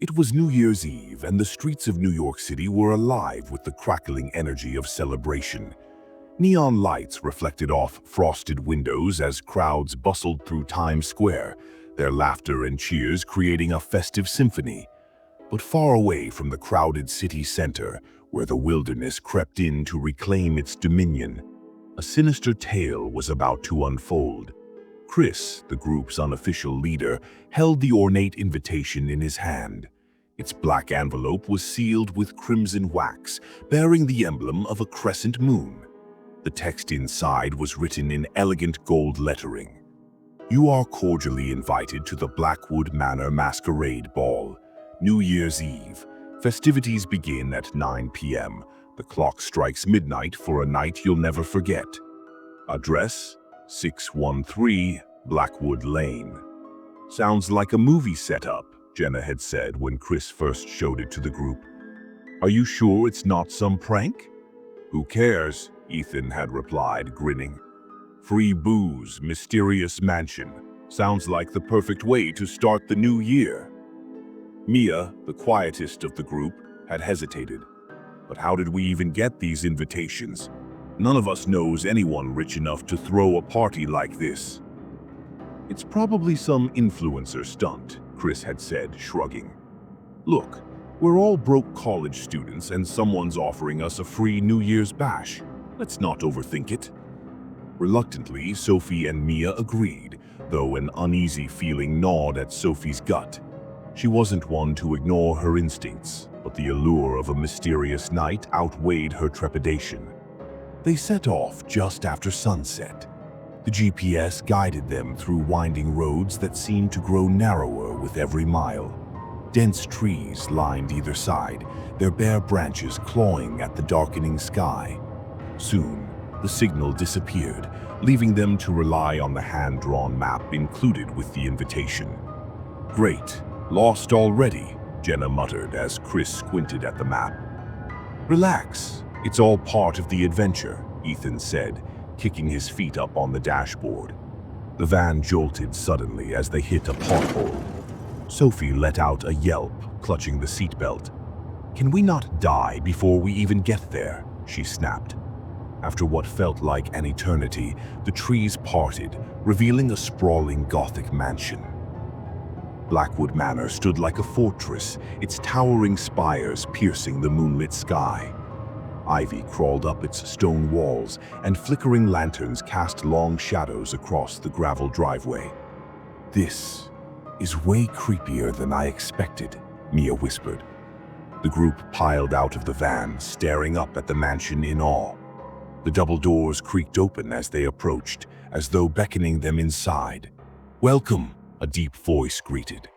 It was New Year's Eve, and the streets of New York City were alive with the crackling energy of celebration. Neon lights reflected off frosted windows as crowds bustled through Times Square, their laughter and cheers creating a festive symphony. But far away from the crowded city center, where the wilderness crept in to reclaim its dominion, a sinister tale was about to unfold. Chris, the group's unofficial leader, held the ornate invitation in his hand. Its black envelope was sealed with crimson wax, bearing the emblem of a crescent moon. The text inside was written in elegant gold lettering. "You are cordially invited to the Blackwood Manor Masquerade Ball, New Year's Eve. Festivities begin at 9 p.m. The clock strikes midnight for a night you'll never forget. Address: 613 Blackwood Lane." "Sounds like a movie setup," Jenna had said when Chris first showed it to the group. "Are you sure it's not some prank?" "Who cares?" Ethan had replied, grinning. "Free booze, mysterious mansion. Sounds like the perfect way to start the new year." Mia, the quietest of the group, had hesitated. "But how did we even get these invitations? None of us knows anyone rich enough to throw a party like this." "It's probably some influencer stunt," Chris had said, shrugging. "Look, we're all broke college students and someone's offering us a free New Year's bash. Let's not overthink it." Reluctantly, Sophie and Mia agreed, though an uneasy feeling gnawed at Sophie's gut. She wasn't one to ignore her instincts, but the allure of a mysterious night outweighed her trepidation. They set off just after sunset. The GPS guided them through winding roads that seemed to grow narrower with every mile. Dense trees lined either side, their bare branches clawing at the darkening sky. Soon, the signal disappeared, leaving them to rely on the hand-drawn map included with the invitation. "Great, lost already," Jenna muttered as Chris squinted at the map. "Relax, it's all part of the adventure," Ethan said, kicking his feet up on the dashboard. The van jolted suddenly as they hit a pothole. Sophie let out a yelp, clutching the seatbelt. "Can we not die before we even get there?" she snapped. After what felt like an eternity, the trees parted, revealing a sprawling Gothic mansion. Blackwood Manor stood like a fortress, its towering spires piercing the moonlit sky. Ivy crawled up its stone walls, and flickering lanterns cast long shadows across the gravel driveway. "This is way creepier than I expected," Mia whispered. The group piled out of the van, staring up at the mansion in awe. The double doors creaked open as they approached, as though beckoning them inside. "Welcome," a deep voice greeted.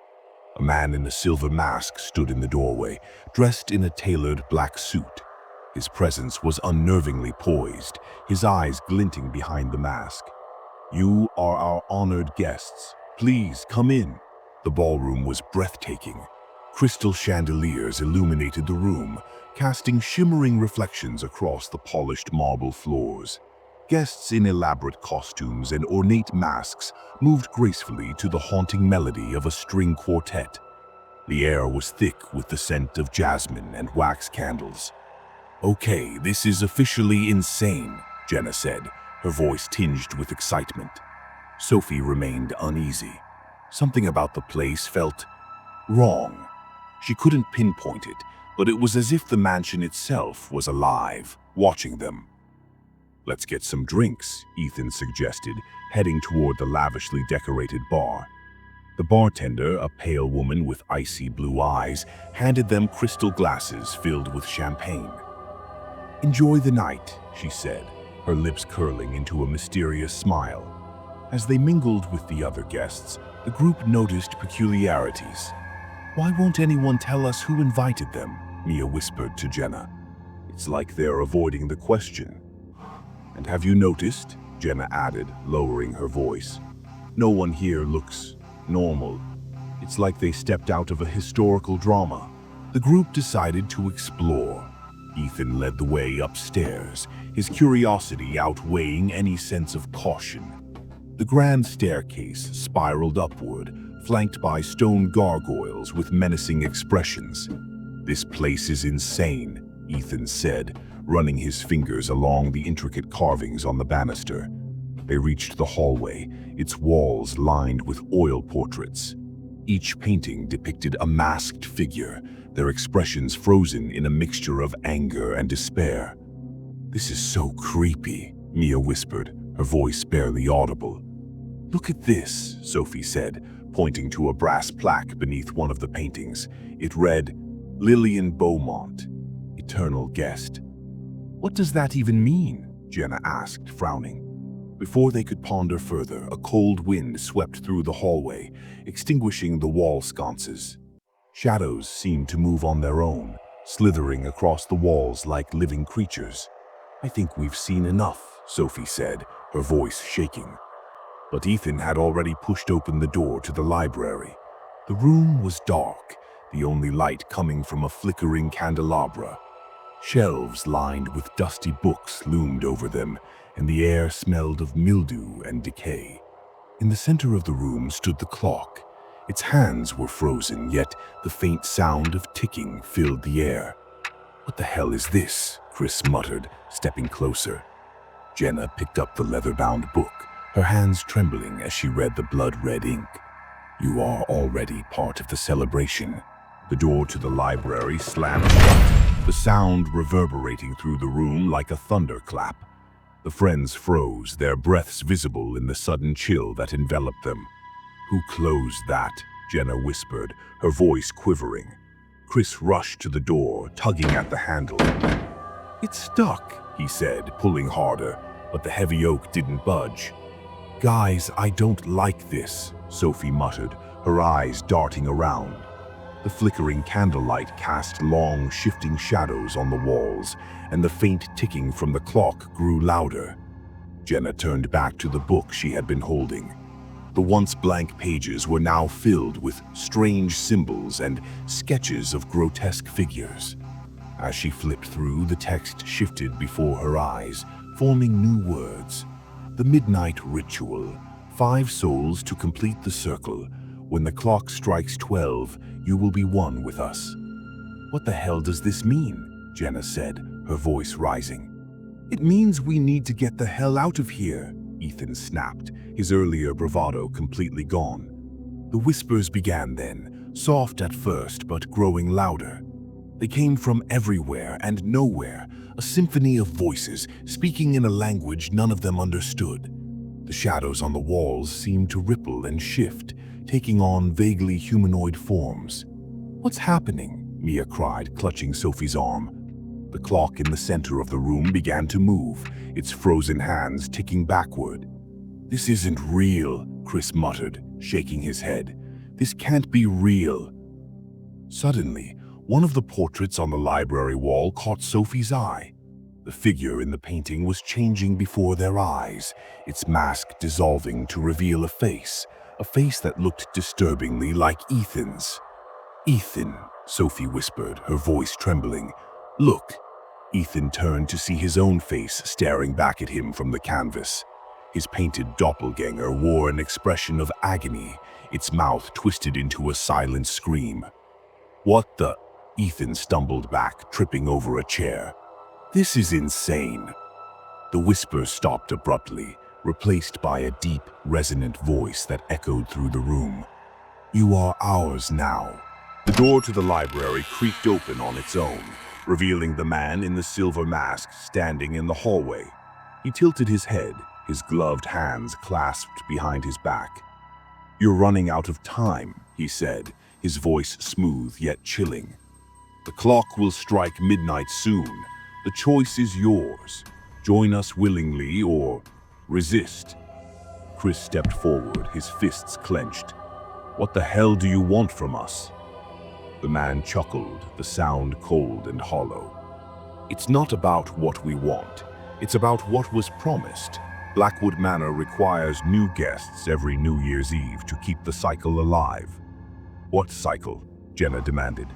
A man in a silver mask stood in the doorway, dressed in a tailored black suit. His presence was unnervingly poised, his eyes glinting behind the mask. "You are our honored guests. Please come in." The ballroom was breathtaking. Crystal chandeliers illuminated the room, casting shimmering reflections across the polished marble floors. Guests in elaborate costumes and ornate masks moved gracefully to the haunting melody of a string quartet. The air was thick with the scent of jasmine and wax candles. "Okay, this is officially insane," Jenna said, her voice tinged with excitement. Sophie remained uneasy. Something about the place felt wrong. She couldn't pinpoint it, but it was as if the mansion itself was alive, watching them. "Let's get some drinks," Ethan suggested, heading toward the lavishly decorated bar. The bartender, a pale woman with icy blue eyes, handed them crystal glasses filled with champagne. "Enjoy the night," she said, her lips curling into a mysterious smile. As they mingled with the other guests, the group noticed peculiarities. "Why won't anyone tell us who invited them?" Mia whispered to Jenna. "It's like they're avoiding the question." "And have you noticed?" Jenna added, lowering her voice. "No one here looks normal. It's like they stepped out of a historical drama." The group decided to explore. Ethan led the way upstairs, his curiosity outweighing any sense of caution. The grand staircase spiraled upward, flanked by stone gargoyles with menacing expressions. "This place is insane," Ethan said, running his fingers along the intricate carvings on the banister. They reached the hallway, its walls lined with oil portraits. Each painting depicted a masked figure, their expressions frozen in a mixture of anger and despair. "This is so creepy," Mia whispered, her voice barely audible. "Look at this," Sophie said, pointing to a brass plaque beneath one of the paintings. It read, "Lillian Beaumont, Eternal Guest." "What does that even mean?" Jenna asked, frowning. Before they could ponder further, a cold wind swept through the hallway, extinguishing the wall sconces. Shadows seemed to move on their own, slithering across the walls like living creatures. "I think we've seen enough," Sophie said, her voice shaking. But Ethan had already pushed open the door to the library. The room was dark, the only light coming from a flickering candelabra. Shelves lined with dusty books loomed over them, and the air smelled of mildew and decay. In the center of the room stood the clock. Its hands were frozen, yet the faint sound of ticking filled the air. "What the hell is this?" Chris muttered, stepping closer. Jenna picked up the leather-bound book, her hands trembling as she read the blood-red ink. "You are already part of the celebration." The door to the library slammed shut, the sound reverberating through the room like a thunderclap. The friends froze, their breaths visible in the sudden chill that enveloped them. "Who closed that?" Jenna whispered, her voice quivering. Chris rushed to the door, tugging at the handle. "It's stuck," he said, pulling harder, but the heavy oak didn't budge. "Guys, I don't like this," Sophie muttered, her eyes darting around. The flickering candlelight cast long, shifting shadows on the walls, and the faint ticking from the clock grew louder. Jenna turned back to the book she had been holding. The once blank pages were now filled with strange symbols and sketches of grotesque figures. As she flipped through, the text shifted before her eyes, forming new words. "The midnight ritual. 5 souls to complete the circle. When the clock strikes 12, you will be one with us." "What the hell does this mean?" Jenna said, her voice rising. "It means we need to get the hell out of here," Ethan snapped, his earlier bravado completely gone. The whispers began then, soft at first but growing louder. They came from everywhere and nowhere, a symphony of voices speaking in a language none of them understood. The shadows on the walls seemed to ripple and shift, taking on vaguely humanoid forms. "What's happening?" Mia cried, clutching Sophie's arm. The clock in the center of the room began to move, its frozen hands ticking backward. "This isn't real," Chris muttered, shaking his head. "This can't be real." Suddenly, one of the portraits on the library wall caught Sophie's eye. The figure in the painting was changing before their eyes, its mask dissolving to reveal a face that looked disturbingly like Ethan's. "Ethan," Sophie whispered, her voice trembling. "Look." Ethan turned to see his own face staring back at him from the canvas. His painted doppelganger wore an expression of agony, its mouth twisted into a silent scream. "What the?" Ethan stumbled back, tripping over a chair. "This is insane." The whisper stopped abruptly, replaced by a deep, resonant voice that echoed through the room. "You are ours now." The door to the library creaked open on its own, revealing the man in the silver mask standing in the hallway. He tilted his head, his gloved hands clasped behind his back. "You're running out of time," he said, his voice smooth yet chilling. "The clock will strike midnight soon. The choice is yours. Join us willingly or resist." Chris stepped forward, his fists clenched. "What the hell do you want from us?" The man chuckled, the sound cold and hollow. "It's not about what we want. It's about what was promised. Blackwood Manor requires new guests every New Year's Eve to keep the cycle alive." "What cycle?" Jenna demanded.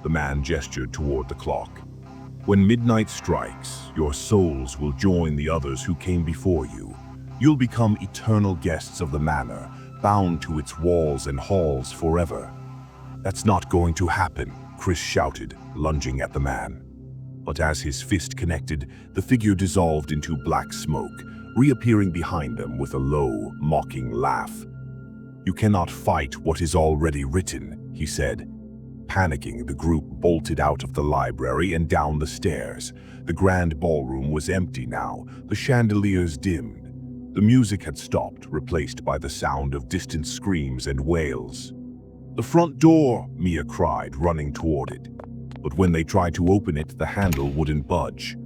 The man gestured toward the clock. "When midnight strikes, your souls will join the others who came before you. You'll become eternal guests of the manor, bound to its walls and halls forever. "That's not going to happen," Chris shouted, lunging at the man. But as his fist connected, the figure dissolved into black smoke, reappearing behind them with a low, mocking laugh. "You cannot fight what is already written," he said. Panicking, the group bolted out of the library and down the stairs. The grand ballroom was empty now, the chandeliers dimmed. The music had stopped, replaced by the sound of distant screams and wails. "The front door!" Mia cried, running toward it. But when they tried to open it, the handle wouldn't budge.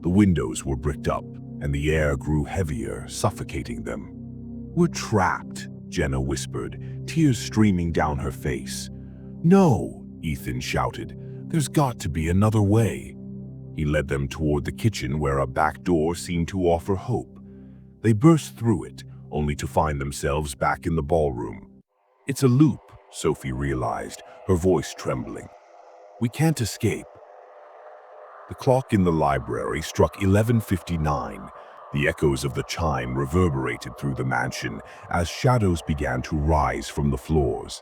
The windows were bricked up, and the air grew heavier, suffocating them. "We're trapped," Jenna whispered, tears streaming down her face. "No," Ethan shouted. "There's got to be another way." He led them toward the kitchen where a back door seemed to offer hope. They burst through it, only to find themselves back in the ballroom. "It's a loop," Sophie realized, her voice trembling. "We can't escape." The clock in the library struck 11:59. The echoes of the chime reverberated through the mansion as shadows began to rise from the floors.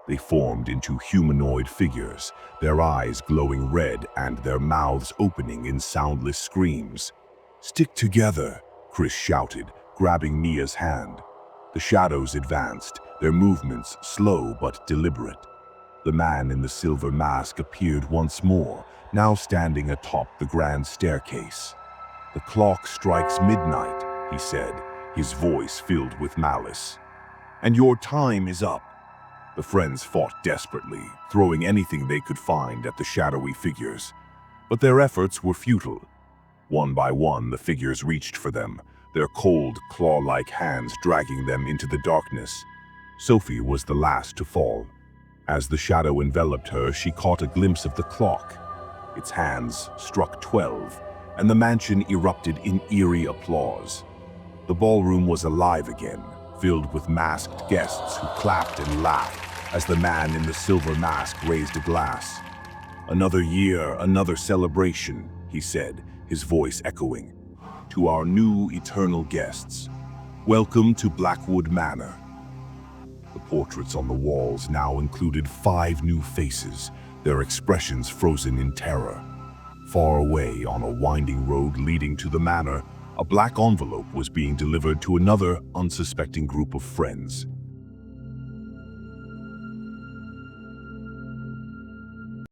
They formed into humanoid figures, their eyes glowing red and their mouths opening in soundless screams. "Stick together," Chris shouted, grabbing Mia's hand. The shadows advanced, their movements slow but deliberate. The man in the silver mask appeared once more, now standing atop the grand staircase. "The clock strikes midnight," he said, his voice filled with malice. "And your time is up." The friends fought desperately, throwing anything they could find at the shadowy figures. But their efforts were futile. One by one, the figures reached for them, their cold, claw-like hands dragging them into the darkness. Sophie was the last to fall. As the shadow enveloped her, she caught a glimpse of the clock. Its hands struck 12, and the mansion erupted in eerie applause. The ballroom was alive again, filled with masked guests who clapped and laughed as the man in the silver mask raised a glass. "Another year, another celebration," he said, his voice echoing. "To our new eternal guests, welcome to Blackwood Manor." The portraits on the walls now included 5 new faces, their expressions frozen in terror. Far away on a winding road leading to the manor, a black envelope was being delivered to another unsuspecting group of friends.